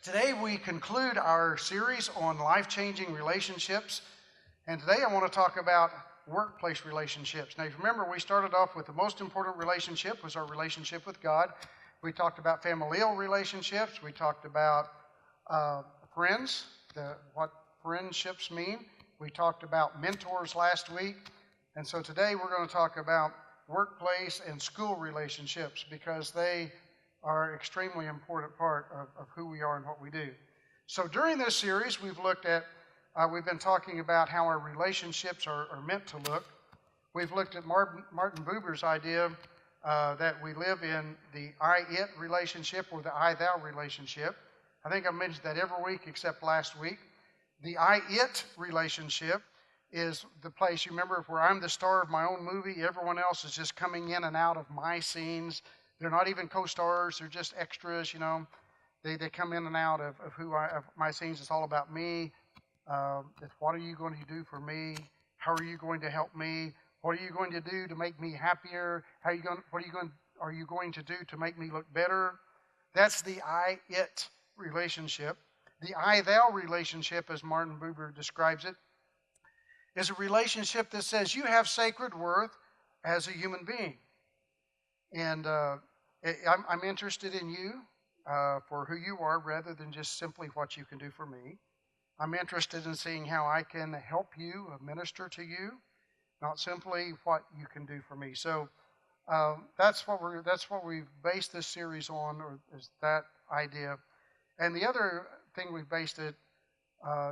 Today we conclude our series on life-changing relationships, and today I want to talk about workplace relationships. Now, if you remember, we started off with the most important relationship was our relationship with God. We talked about familial relationships. We talked about friends, what friendships mean. We talked about mentors last week, and so today we're going to talk about workplace and school relationships because they are an extremely important part of who we are and what we do. So during this series, we've been talking about how our relationships are meant to look. We've looked at Martin Buber's idea that we live in the I-it relationship or the I-thou relationship. I think I mentioned that every week except last week. The I-it relationship is the place, you remember, where I'm the star of my own movie. Everyone else is just coming in and out of my scenes. They're not even co-stars. They're just extras, you know. They come in and out of my scenes. It's all about me. What are you going to do for me? How are you going to help me? What are you going to do to make me happier? What are you going to do to make me look better? That's the I-it relationship. The I-thou relationship, as Martin Buber describes it, is a relationship that says you have sacred worth as a human being. And I'm interested in you for who you are rather than just simply what you can do for me. I'm interested in seeing how I can help you, minister to you, not simply what you can do for me. So that's what we've based this series on, or is that idea. And the other thing we've based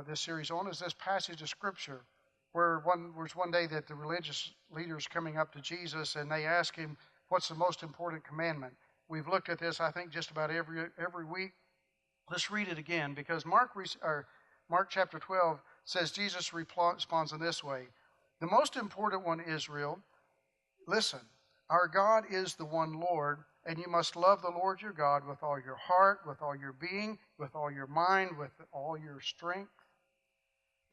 this series on is this passage of Scripture, where was one day that the religious leaders coming up to Jesus and they asked him, what's the most important commandment? We've looked at this, I think, just about every week. Let's read it again, because Mark chapter 12 says Jesus responds in this way. The most important one, Israel, listen, our God is the one Lord, and you must love the Lord your God with all your heart, with all your being, with all your mind, with all your strength.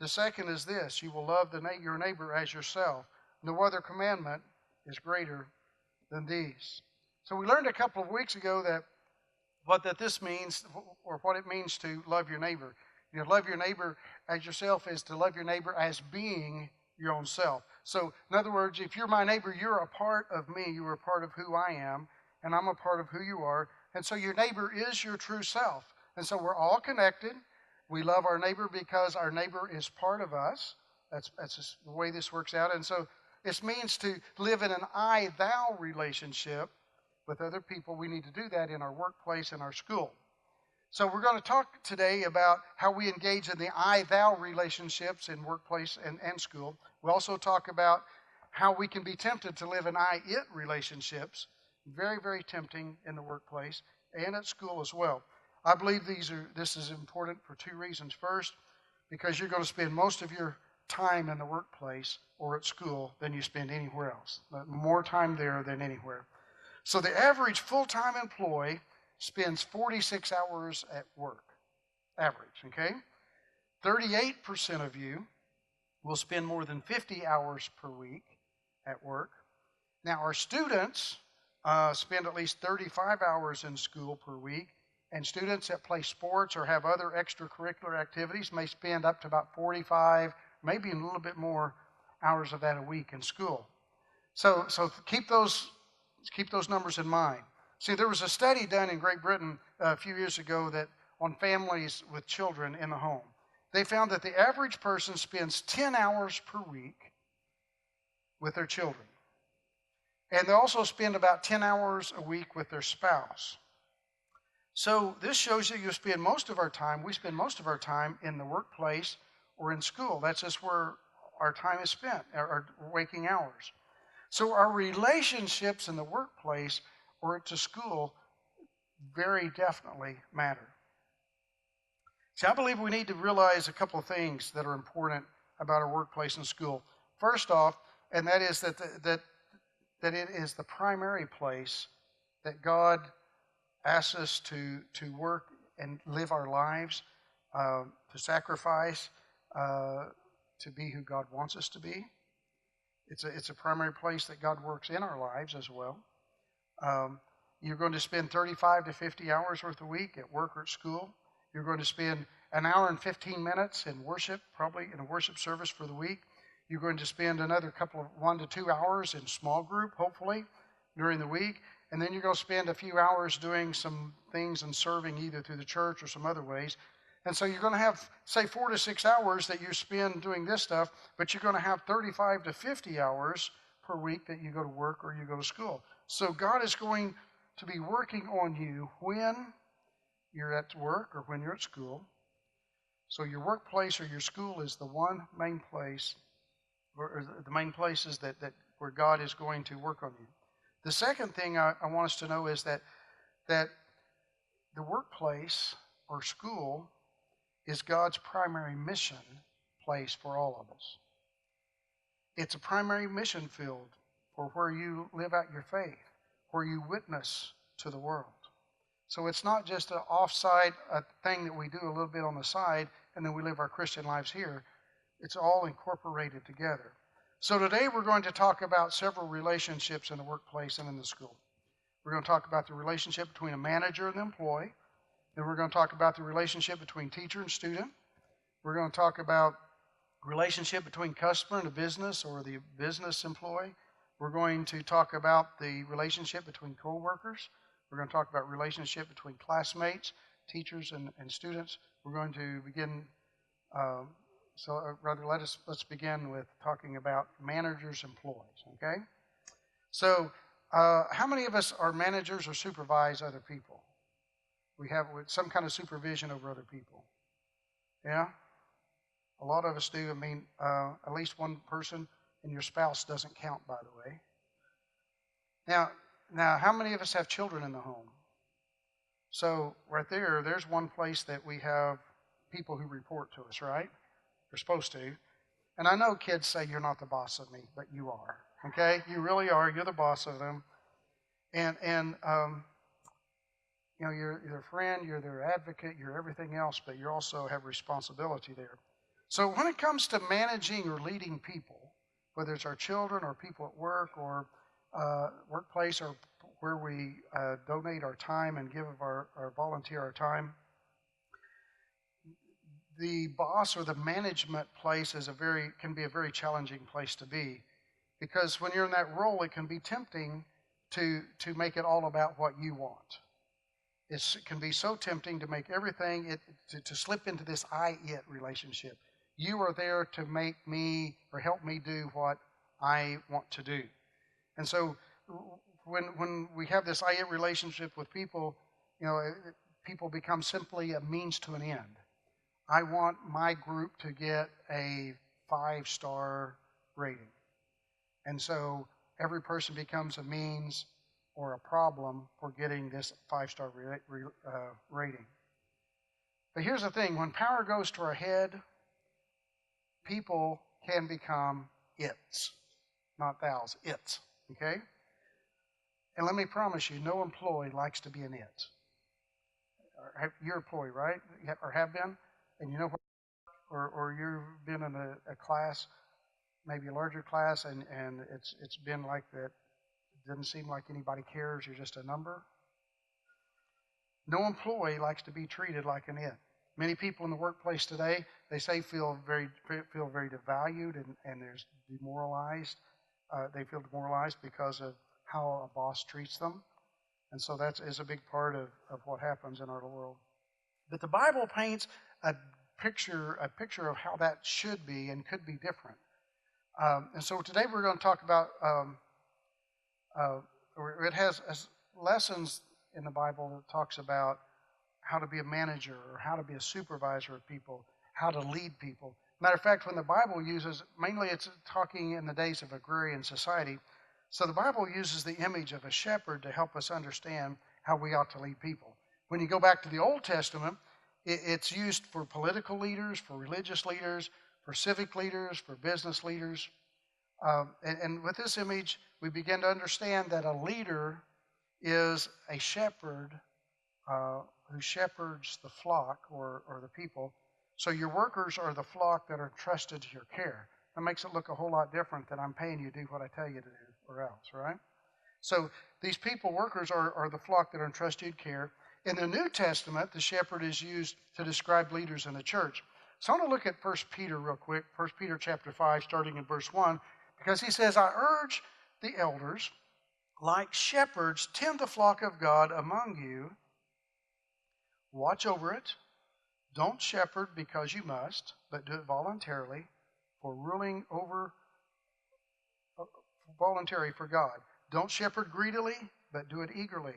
The second is this, you will love your neighbor as yourself. No other commandment is greater than these. So we learned a couple of weeks ago that what this means, or what it means to love your neighbor. You know, love your neighbor as yourself is to love your neighbor as being your own self. So in other words, if you're my neighbor, you're a part of me. You are a part of who I am, and I'm a part of who you are. And so your neighbor is your true self. And so we're all connected. We love our neighbor because our neighbor is part of us. That's just the way this works out. And so it means to live in an I-thou relationship with other people. We need to do that in our workplace and our school. So we're going to talk today about how we engage in the I-thou relationships in workplace and school. We'll also talk about how we can be tempted to live in I-it relationships. Very, very tempting in the workplace and at school as well. I believe this is important for two reasons. First, because you're going to spend most of your time in the workplace or at school than you spend anywhere else. More time there than anywhere. So the average full-time employee spends 46 hours at work. Average, okay? 38% of you will spend more than 50 hours per week at work. Now, our students spend at least 35 hours in school per week, and students that play sports or have other extracurricular activities may spend up to about 45, maybe a little bit more hours of that a week in school. So keep those numbers in mind. See, there was a study done in Great Britain a few years ago that on families with children in the home. They found that the average person spends 10 hours per week with their children. And they also spend about 10 hours a week with their spouse. So this shows you we spend most of our time in the workplace or in school. That's just where our time is spent, our waking hours. So our relationships in the workplace or to school very definitely matter. See, I believe we need to realize a couple of things that are important about our workplace and school. First off, and that is that it is the primary place that God asks us to work and live our lives, to sacrifice, to be who God wants us to be. It's a primary place that God works in our lives as well. You're going to spend 35 to 50 hours worth a week at work or at school. You're going to spend an hour and 15 minutes in worship, probably in a worship service for the week. You're going to spend another couple of 1 to 2 hours in small group, hopefully, during the week. And then you're going to spend a few hours doing some things and serving either through the church or some other ways. And so you're going to have, say, 4 to 6 hours that you spend doing this stuff, but you're going to have 35 to 50 hours per week that you go to work or you go to school. So God is going to be working on you when you're at work or when you're at school. So your workplace or your school is the one main place, or the main places that where God is going to work on you. The second thing I want us to know is that the workplace or school is God's primary mission place for all of us. It's a primary mission field for where you live out your faith, where you witness to the world. So it's not just an off-site thing that we do a little bit on the side and then we live our Christian lives here. It's all incorporated together. So today we're going to talk about several relationships in the workplace and in the school. We're going to talk about the relationship between a manager and an employee. Then we're going to talk about the relationship between teacher and student. We're going to talk about relationship between customer and a business or the business employee. We're going to talk about the relationship between co-workers. We're going to talk about relationship between classmates, teachers, and students. We're going to begin, let's begin with talking about managers, employees, okay? So how many of us are managers or supervise other people? We have some kind of supervision over other people. Yeah? A lot of us do. I mean, at least one person, and your spouse doesn't count, by the way. Now, how many of us have children in the home? So right there, there's one place that we have people who report to us, right? They're supposed to. And I know kids say you're not the boss of me, but you are. Okay? You really are. You're the boss of them. And you know, you're their friend, you're their advocate, you're everything else, but you also have responsibility there. So when it comes to managing or leading people, whether it's our children or people at work or workplace or where we donate our time and give of our volunteer our time, the boss or the management place can be a very challenging place to be, because when you're in that role, it can be tempting to make it all about what you want. It can be so tempting to make everything, to slip into this I-it relationship. You are there to make me or help me do what I want to do. And so when we have this I-it relationship with people, you know, people become simply a means to an end. I want my group to get a 5-star rating. And so every person becomes a means or a problem for getting this 5-star rating. But here's the thing, when power goes to our head, people can become its, not thous, its, okay? And let me promise you, no employee likes to be an it. You're an employee, right? Or have been? And you know what? Or you've been in a class, maybe a larger class, and it's been like that. It doesn't seem like anybody cares. You're just a number. No employee likes to be treated like an it. Many people in the workplace today, they say feel very devalued and there's demoralized. They feel demoralized because of how a boss treats them. And so that is a big part of what happens in our world. But the Bible paints a picture of how that should be and could be different. And so today we're going to talk about, it has lessons in the Bible that talks about how to be a manager or how to be a supervisor of people, how to lead people. Matter of fact, when the Bible uses, mainly it's talking in the days of agrarian society, so the Bible uses the image of a shepherd to help us understand how we ought to lead people. When you go back to the Old Testament, it's used for political leaders, for religious leaders, for civic leaders, for business leaders. And with this image, we begin to understand that a leader is a shepherd who shepherds the flock or the people. So your workers are the flock that are trusted to your care. That makes it look a whole lot different than I'm paying you to do what I tell you to do or else, right? So these people, workers, are the flock that are entrusted to care. In the New Testament, the shepherd is used to describe leaders in the church. So I want to look at 1 Peter real quick, 1 Peter chapter 5, starting in verse 1, because he says, I urge the elders, like shepherds, tend the flock of God among you. Watch over it. Don't shepherd because you must, but do it voluntarily, voluntary for God. Don't shepherd greedily, but do it eagerly.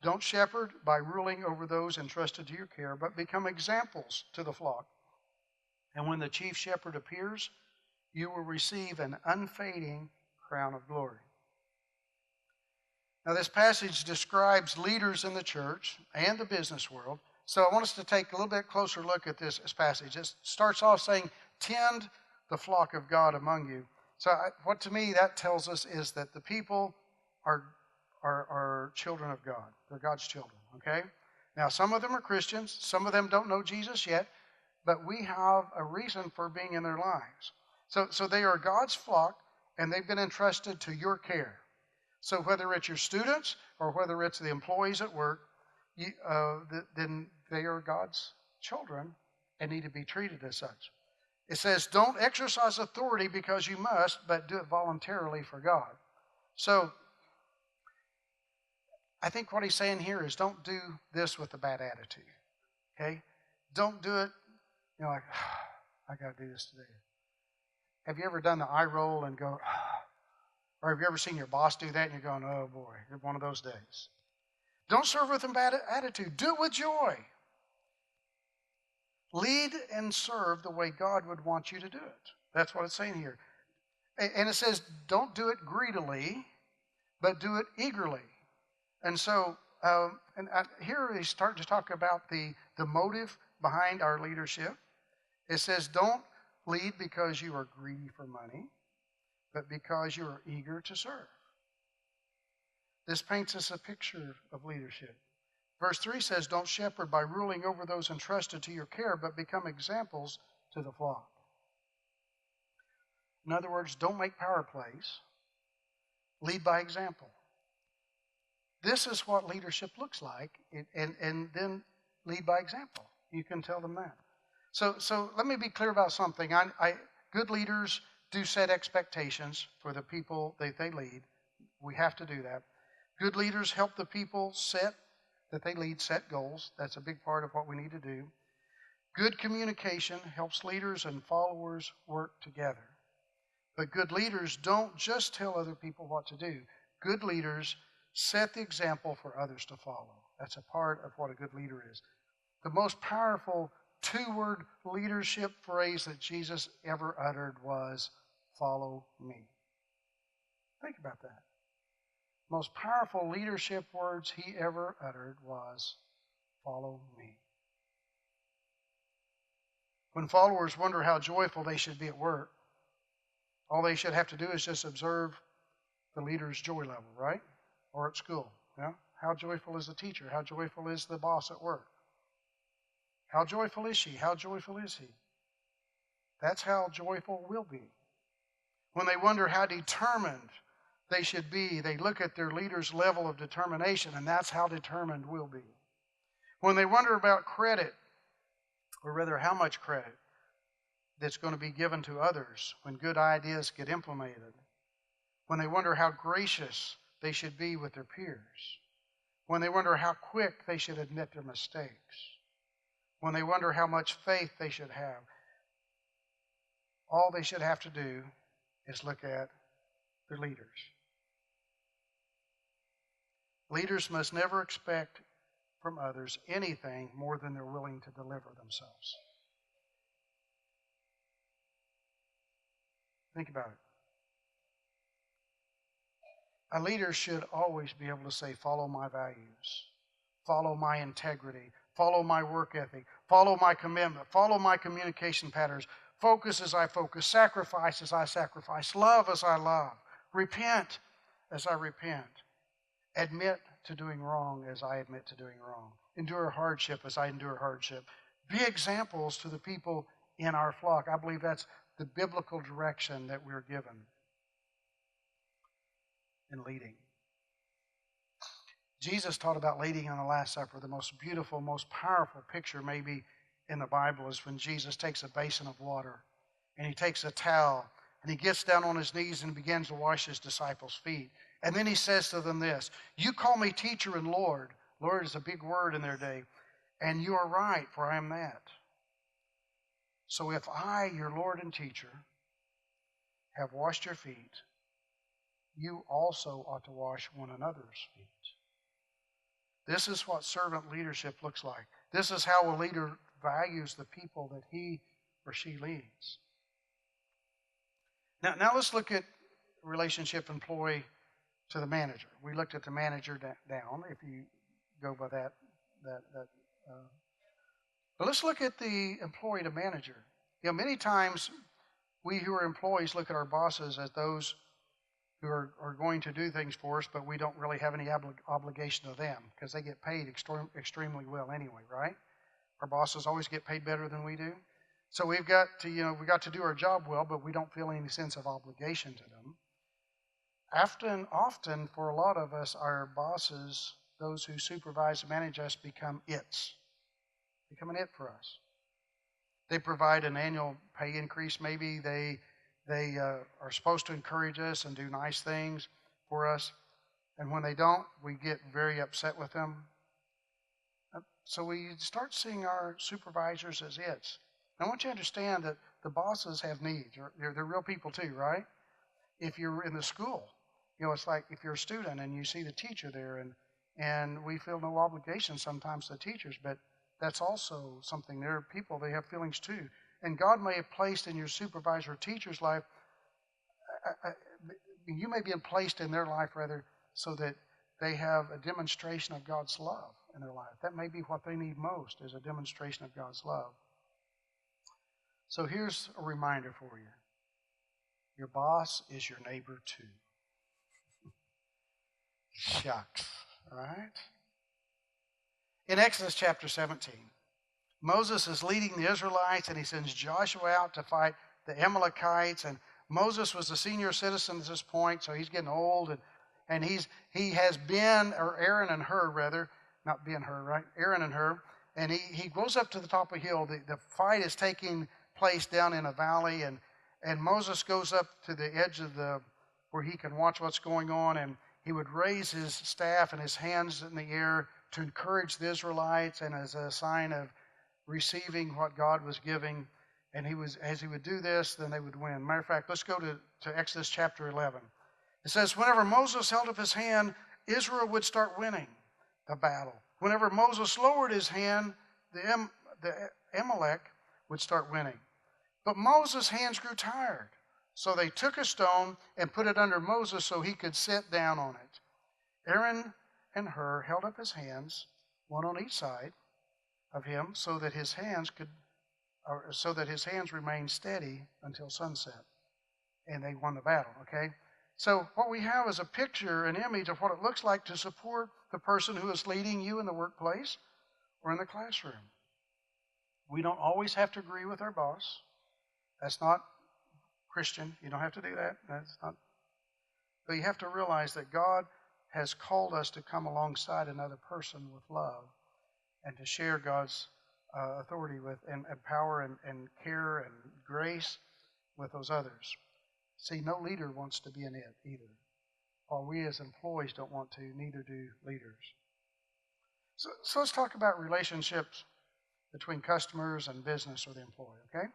Don't shepherd by ruling over those entrusted to your care, but become examples to the flock. And when the chief shepherd appears, you will receive an unfading crown of glory. Now, this passage describes leaders in the church and the business world. So I want us to take a little bit closer look at this passage. It starts off saying, tend the flock of God among you. So what to me that tells us is that the people are children of God. They're God's children, okay? Now, some of them are Christians. Some of them don't know Jesus yet, but we have a reason for being in their lives. So they are God's flock, and they've been entrusted to your care. So whether it's your students or whether it's the employees at work, then they are God's children and need to be treated as such. It says, don't exercise authority because you must, but do it voluntarily for God. So I think what he's saying here is don't do this with a bad attitude, okay? Don't do it, like, I got to do this today. Have you ever done the eye roll and go, or have you ever seen your boss do that and you're going, oh boy, it's one of those days. Don't serve with a bad attitude. Do it with joy. Lead and serve the way God would want you to do it. That's what it's saying here. And it says, don't do it greedily, but do it eagerly. And so here we start to talk about the motive behind our leadership. It says, don't lead because you are greedy for money, but because you are eager to serve. This paints us a picture of leadership. Verse 3 says, don't shepherd by ruling over those entrusted to your care, but become examples to the flock. In other words, don't make power plays. Lead by example. This is what leadership looks like, and then lead by example. You can tell them that. So let me be clear about something. Good leaders do set expectations for the people that they lead. We have to do that. Good leaders help the people that they lead set goals. That's a big part of what we need to do. Good communication helps leaders and followers work together. But good leaders don't just tell other people what to do. Good leaders set the example for others to follow. That's a part of what a good leader is. The most powerful two-word leadership phrase that Jesus ever uttered was, follow me. Think about that. Most powerful leadership words he ever uttered was, follow me. When followers wonder how joyful they should be at work, all they should have to do is just observe the leader's joy level, right? Or at school. Yeah? How joyful is the teacher? How joyful is the boss at work? How joyful is she? How joyful is he? That's how joyful we'll be. When they wonder how determined they should be, they look at their leader's level of determination, and that's how determined we'll be. When they wonder about credit, or rather how much credit that's going to be given to others when good ideas get implemented. When they wonder how gracious they should be with their peers. When they wonder how quick they should admit their mistakes. When they wonder how much faith they should have. All they should have to do is look at their leaders. Leaders must never expect from others anything more than they're willing to deliver themselves. Think about it. A leader should always be able to say, follow my values, follow my integrity, follow my work ethic, follow my commitment, follow my communication patterns, focus as I focus, sacrifice as I sacrifice, love as I love, repent as I repent, admit to doing wrong as I admit to doing wrong, endure hardship as I endure hardship. Be examples to the people in our flock. I believe that's the biblical direction that we're given in leading. Jesus taught about leading on the Last Supper. The most beautiful, most powerful picture maybe in the Bible is when Jesus takes a basin of water and he takes a towel and he gets down on his knees and begins to wash his disciples' feet. And then he says to them this, "You call me teacher and Lord." Lord is a big word in their day. "And you are right, for I am that. So if I, your Lord and teacher, have washed your feet, you also ought to wash one another's feet." This is what servant leadership looks like. This is how a leader values the people that he or she leads. Now let's look at relationship employee to the manager. We looked at the manager down, if you go by that. But let's look at the employee to manager. Many times we who are employees look at our bosses as those who are going to do things for us, but we don't really have any obligation to them because they get paid extremely well anyway, right? Our bosses always get paid better than we do. So we got to do our job well, but we don't feel any sense of obligation to them. Often for a lot of us, our bosses, those who supervise and manage us, become an it for us. They provide an annual pay increase. Maybe they are supposed to encourage us and do nice things for us. And when they don't, we get very upset with them. So we start seeing our supervisors as its. I want you to understand that the bosses have needs. They're real people too, right? If you're in the school, it's like if you're a student and you see the teacher there, and we feel no obligation sometimes to teachers, but that's also something. They're people, they have feelings too. And God may have placed in your supervisor or teacher's life, you may be placed in their life rather, so that they have a demonstration of God's love in their life. That may be what they need most, is a demonstration of God's love. So here's a reminder for you. Your boss is your neighbor too. Shucks, all right? In Exodus chapter 17, Moses is leading the Israelites, and he sends Joshua out to fight the Amalekites. And Moses was a senior citizen at this point, so he's getting old, and he has been, or Aaron and Hur rather, not Ben Hur, right? Aaron and Hur, and he goes up to the top of a hill. The fight is taking place down in a valley, and Moses goes up to the edge of where he can watch what's going on, and he would raise his staff and his hands in the air to encourage the Israelites and as a sign of receiving what God was giving. And as he would do this, then they would win. Matter of fact, let's go to Exodus chapter 11. It says, whenever Moses held up his hand, Israel would start winning the battle. Whenever Moses lowered his hand, the Amalek would start winning. But Moses' hands grew tired. So they took a stone and put it under Moses so he could sit down on it. Aaron and Hur held up his hands, one on each side of him, so that his hands remained steady until sunset. And they won the battle, okay? So what we have is a picture, an image of what it looks like to support the person who is leading you in the workplace or in the classroom. We don't always have to agree with our boss. That's not Christian. You don't have to do that. That's not. But you have to realize that God has called us to come alongside another person with love and to share God's authority with and power and care and grace with those others. See, no leader wants to be an it either. While we as employees don't want to, neither do leaders. So let's talk about relationships between customers and business or the employee, okay?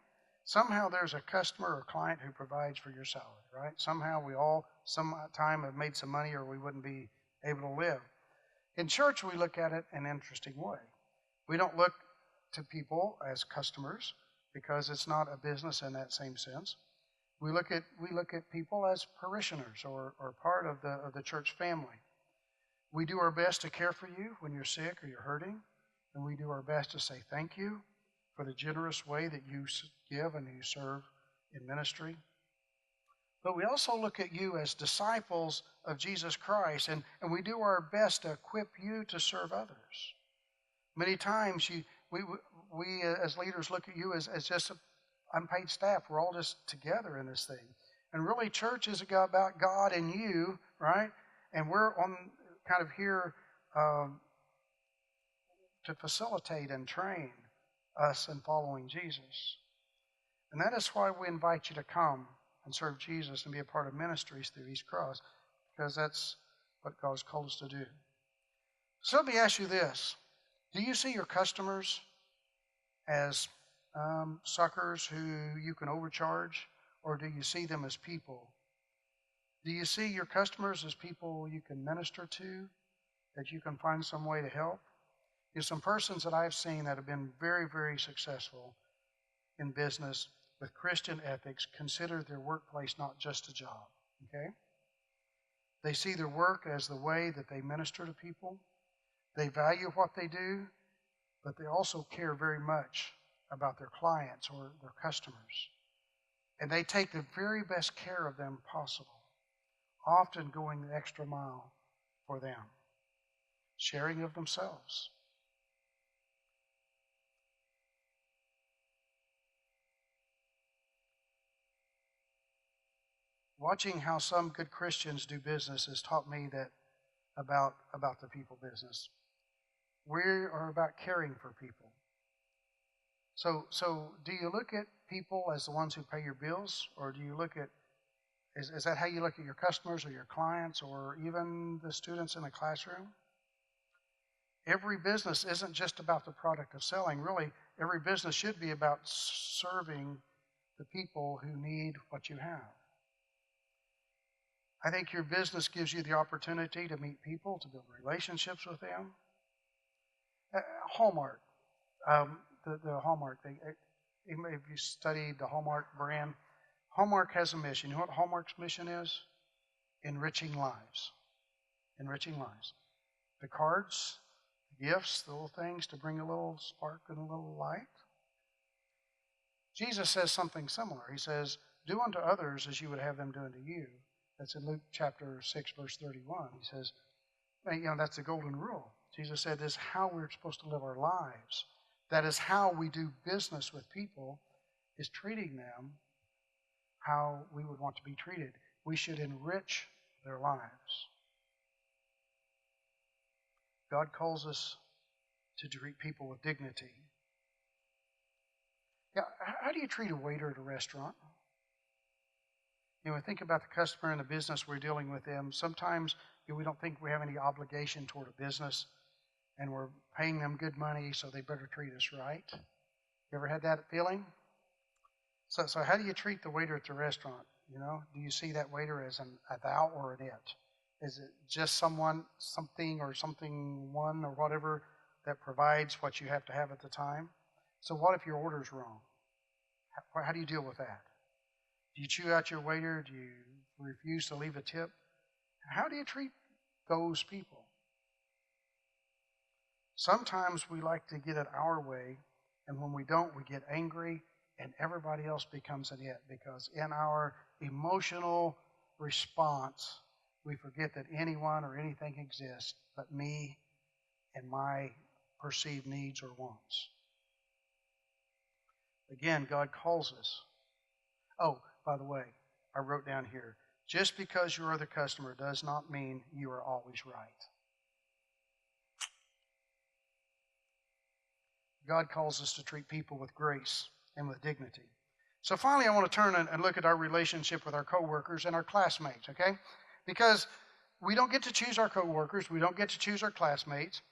Somehow there's a customer or client who provides for your salary, right? Somehow we all sometime have made some money or we wouldn't be able to live. In church, we look at it in an interesting way. We don't look to people as customers because it's not a business in that same sense. We look at people as parishioners or part of the church family. We do our best to care for you when you're sick or you're hurting, and we do our best to say thank you for the generous way that you give and you serve in ministry. But we also look at you as disciples of Jesus Christ, and we do our best to equip you to serve others. Many times we as leaders look at you as just unpaid staff. We're all just together in this thing. And really, church is about God and you, right? And we're on kind of here um, to facilitate and train us in following Jesus. And that is why we invite you to come and serve Jesus and be a part of ministries through East Cross, because that's what God's called us to do. So let me ask you this. Do you see your customers as suckers who you can overcharge, or do you see them as people? Do you see your customers as people you can minister to, that you can find some way to help? There's some persons that I've seen that have been very, very successful in business with Christian ethics consider their workplace not just a job, okay? They see their work as the way that they minister to people. They value what they do, but they also care very much about their clients or their customers. And they take the very best care of them possible, often going the extra mile for them, sharing of themselves. Watching how some good Christians do business has taught me that about the people business. We are about caring for people. So do you look at people as the ones who pay your bills, or do you look at, is that how you look at your customers or your clients or even the students in the classroom? Every business isn't just about the product of selling. Really, every business should be about serving the people who need what you have. I think your business gives you the opportunity to meet people, to build relationships with them. Hallmark, the Hallmark thing. If you studied the Hallmark brand, Hallmark has a mission. You know what Hallmark's mission is? Enriching lives. Enriching lives. The cards, the gifts, the little things to bring a little spark and a little light. Jesus says something similar. He says, do unto others as you would have them do unto you. That's in Luke chapter 6, verse 31. He says, that's the golden rule. Jesus said this is how we're supposed to live our lives. That is how we do business with people, is treating them how we would want to be treated. We should enrich their lives. God calls us to treat people with dignity. Yeah, how do you treat a waiter at a restaurant? Think about the customer and the business we're dealing with them. Sometimes we don't think we have any obligation toward a business, and we're paying them good money, so they better treat us right. You ever had that feeling? So how do you treat the waiter at the restaurant? Do you see that waiter as a thou or an it? Is it just someone, something, or something one or whatever that provides what you have to have at the time? So what if your order's wrong? How do you deal with that? Do you chew out your waiter? Do you refuse to leave a tip? How do you treat those people? Sometimes we like to get it our way, and when we don't, we get angry, and everybody else becomes an it, because in our emotional response, we forget that anyone or anything exists but me and my perceived needs or wants. Again, God calls us. Oh, by the way, I wrote down here, just because you are the customer does not mean you are always right. God calls us to treat people with grace and with dignity. So finally, I want to turn and look at our relationship with our coworkers and our classmates, okay? Because we don't get to choose our coworkers. We don't get to choose our classmates.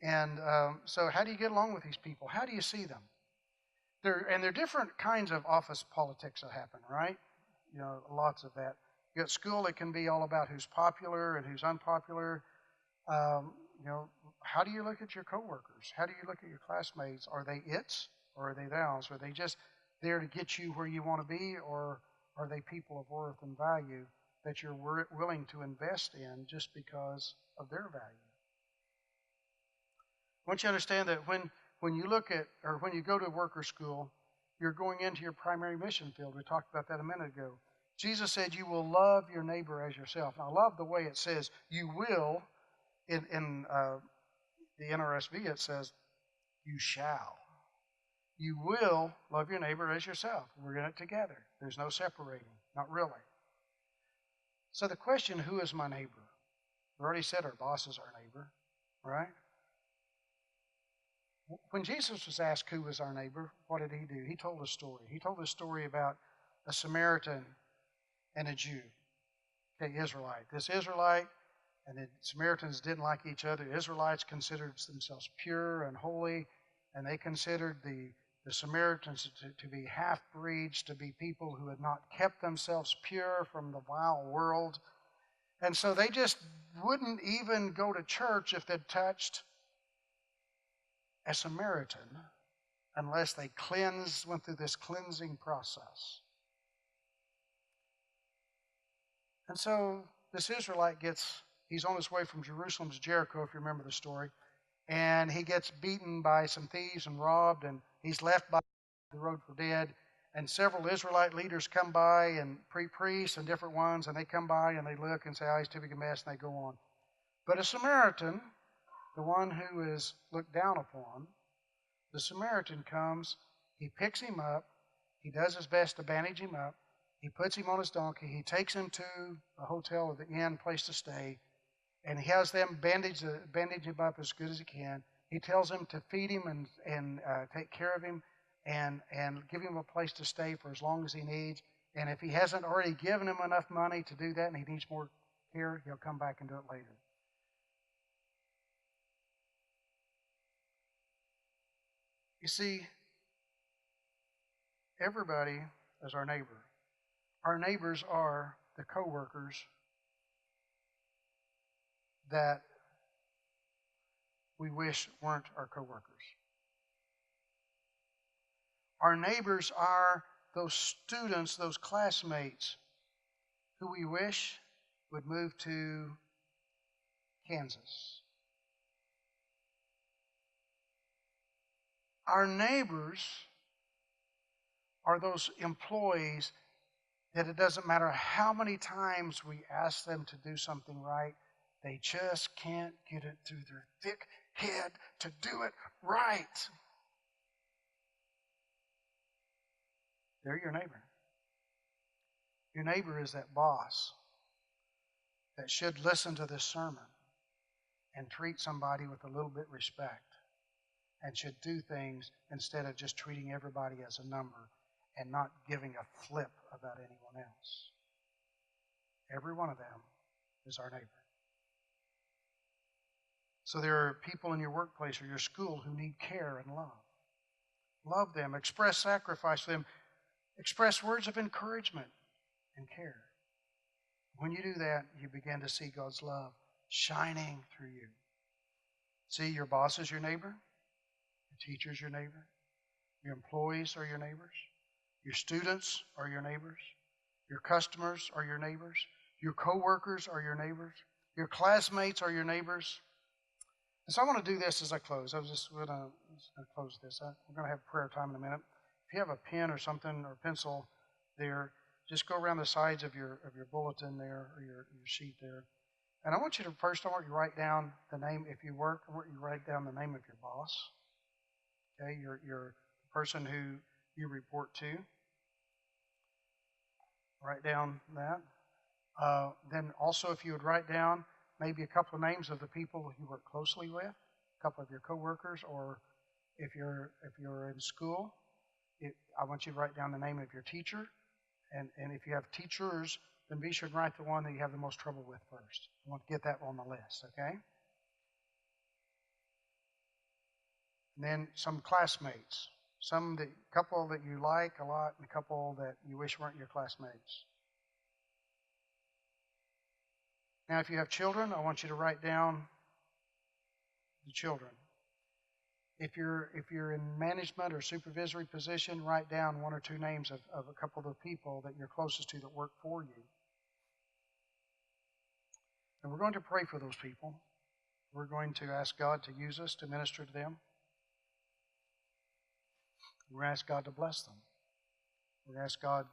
And so how do you get along with these people? How do you see them? There are different kinds of office politics that happen, right? Lots of that. At school, it can be all about who's popular and who's unpopular. How do you look at your coworkers? How do you look at your classmates? Are they its or are they thous? Are they just there to get you where you want to be, or are they people of worth and value that you're willing to invest in just because of their value? I want you to understand that when you look at, or when you go to worker school, you're going into your primary mission field. We talked about that a minute ago. Jesus said you will love your neighbor as yourself. Now, I love the way it says you will. In the NRSV, it says you shall. You will love your neighbor as yourself. We're in it together. There's no separating. Not really. So the question, who is my neighbor? We already said our boss is our neighbor. right? When Jesus was asked who was our neighbor, what did he do? He told a story. He told a story about a Samaritan and a Jew, okay, Israelite. This Israelite and the Samaritans didn't like each other. The Israelites considered themselves pure and holy, and they considered the Samaritans to be half-breeds, to be people who had not kept themselves pure from the vile world. And so they just wouldn't even go to church if they'd touched a Samaritan unless they went through this cleansing process. And so this Israelite he's on his way from Jerusalem to Jericho, if you remember the story, and he gets beaten by some thieves and robbed, and he's left by the road for dead. And several Israelite leaders come by, and priests and different ones, and they come by and they look and say, oh, he's too big a mess, and they go on. But a Samaritan, the one who is looked down upon, the Samaritan comes, he picks him up, he does his best to bandage him up, he puts him on his donkey, he takes him to a hotel or the inn, place to stay, and he has them bandage him up as good as he can. He tells them to feed him and take care of him and give him a place to stay for as long as he needs. And if he hasn't already given him enough money to do that and he needs more care, he'll come back and do it later. You see, everybody is our neighbor. Our neighbors are the co-workers that we wish weren't our co-workers. Our neighbors are those students, those classmates who we wish would move to Kansas. Our neighbors are those employees that it doesn't matter how many times we ask them to do something right, they just can't get it through their thick head to do it right. They're your neighbor. Your neighbor is that boss that should listen to this sermon and treat somebody with a little bit of respect and should do things instead of just treating everybody as a number and not giving a flip about anyone else. Every one of them is our neighbor. So there are people in your workplace or your school who need care and love. Love them, express sacrifice for them, express words of encouragement and care. When you do that, you begin to see God's love shining through you. See, your boss is your neighbor, your teacher is your neighbor, your employees are your neighbors, your students are your neighbors, your customers are your neighbors, your co-workers are your neighbors, your classmates are your neighbors. And so I want to do this as I close. I was just going to close this. We're going to have prayer time in a minute. If you have a pen or something or pencil there, just go around the sides of your bulletin there or your sheet there. And I want you to write down the name, if you work, I want you to write down the name of your boss. Okay, your person who you report to. Write down that. Then also if you would write down maybe a couple of names of the people you work closely with, a couple of your coworkers, or if you're in school, I want you to write down the name of your teacher. And if you have teachers, then be sure to write the one that you have the most trouble with first. You want to get that on the list, okay? And then some classmates, couple that you like a lot and a couple that you wish weren't your classmates. Now, if you have children, I want you to write down the children. If you're in management or supervisory position, write down one or two names of a couple of the people that you're closest to that work for you. And we're going to pray for those people. We're going to ask God to use us to minister to them. We're going to ask God to bless them. We're going to ask God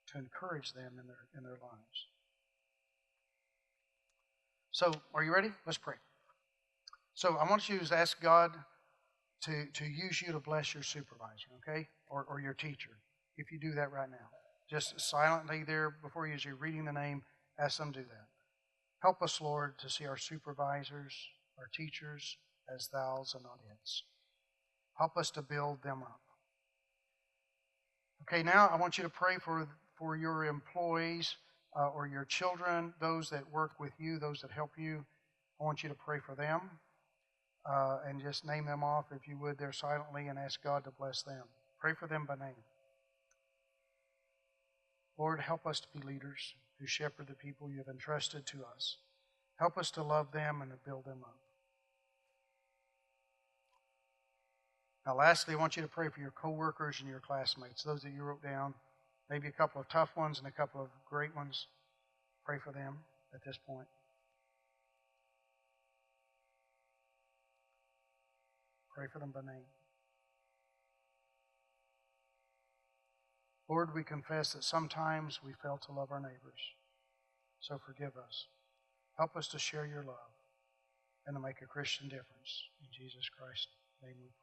to encourage them in their lives. So, are you ready? Let's pray. So, I want you to ask God to use you to bless your supervisor, okay? Or your teacher. If you do that right now. Just silently there before you, as you're reading the name, ask them to do that. Help us, Lord, to see our supervisors our teachers as thous and not its. Help us to build them up. Okay, now I want you to pray for your employees or your children, those that work with you, those that help you. I want you to pray for them and just name them off, if you would, there silently, and ask God to bless them. Pray for them by name. Lord, help us to be leaders who shepherd the people you have entrusted to us. Help us to love them and to build them up. Now, lastly, I want you to pray for your coworkers and your classmates, those that you wrote down, maybe a couple of tough ones and a couple of great ones. Pray for them at this point. Pray for them by name. Lord, we confess that sometimes we fail to love our neighbors, so forgive us. Help us to share your love and to make a Christian difference. In Jesus Christ's name we pray.